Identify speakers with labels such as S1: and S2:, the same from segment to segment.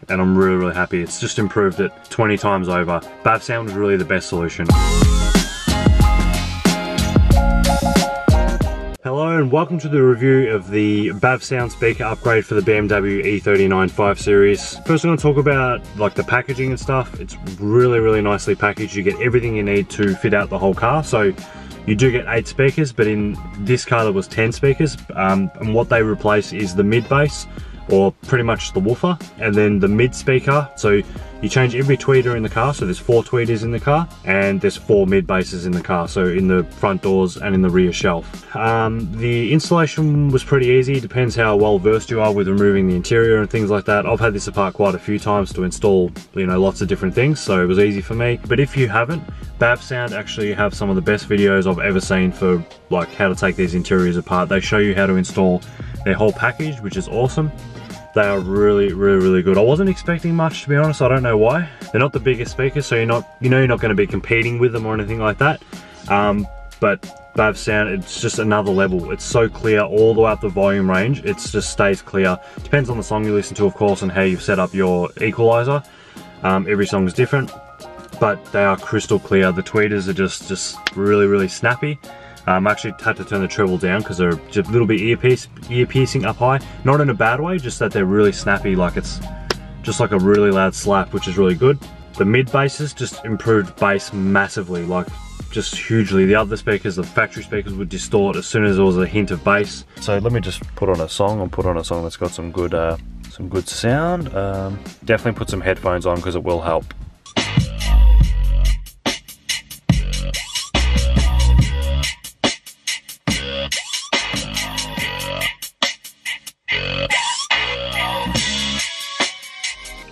S1: and I'm really happy. It's just improved it 20 times over. Bavsound was really the best solution. Hello and welcome to the review of the Bavsound speaker upgrade for the BMW E30 M5 series. First I'm going to talk about like the packaging and stuff. It's really nicely packaged. You get everything you need to fit out the whole car. So you do get 8 speakers, but in this car there was 10 speakers. And what they replace is the mid bass, or pretty much the woofer, and then the mid speaker. So you change every tweeter in the car, so there's 4 tweeters in the car, and there's 4 mid basses in the car, so in the front doors and in the rear shelf. The installation was pretty easy. Depends how well versed you are with removing the interior and things like that. I've had this apart quite a few times to install, you know, lots of different things, so it was easy for me. But if you haven't, Bavsound actually have some of the best videos I've ever seen for like how to take these interiors apart. They show you how to install their whole package, which is awesome. They are really good. I wasn't expecting much, to be honest. I don't know why. They're not the biggest speakers, so you're not going to be competing with them or anything like that. But Bavsound, it's just another level. It's so clear all the way up the volume range. It just stays clear. Depends on the song you listen to, of course, and how you've set up your equalizer. Every song is different, but they are crystal clear. The tweeters are just really snappy. I actually had to turn the treble down because they're just a little bit ear piercing up high. Not in a bad way, just that they're really snappy, like it's just like a really loud slap, which is really good. The mid basses just improved bass massively, like just hugely. The other speakers, the factory speakers, would distort as soon as there was a hint of bass. So let me just put on a song. I'll put on a song that's got some good sound. Definitely put some headphones on because it will help.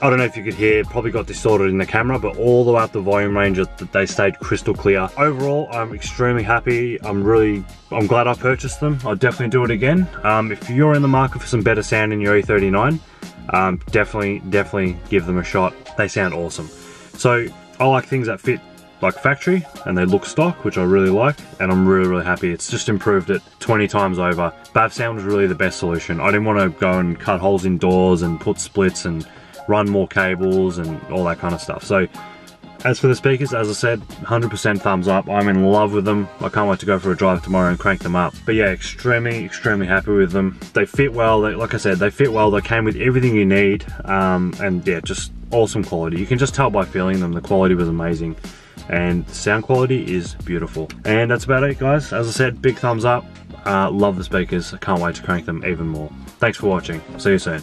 S1: I don't know if you could hear, it probably got distorted in the camera, but all the way up the volume range, they stayed crystal clear. Overall, I'm extremely happy. I'm glad I purchased them. I'll definitely do it again. If you're in the market for some better sound in your E39, definitely give them a shot. They sound awesome. So I like things that fit like factory and they look stock, which I really like, and I'm really happy. It's just improved it 20 times over. Bavsound was really the best solution. I didn't want to go and cut holes in doors and put splits and run more cables and all that kind of stuff. So as for the speakers, as I said, 100% thumbs up. I'm in love with them. I can't wait to go for a drive tomorrow and crank them up. But yeah, extremely happy with them. They fit well. Like I said, they fit well. They came with everything you need, and yeah, just awesome quality. You can just tell by feeling them. The quality was amazing, and the sound quality is beautiful. And that's about it, guys. As I said, big thumbs up. Love the speakers. I can't wait to crank them even more. Thanks for watching. See you soon.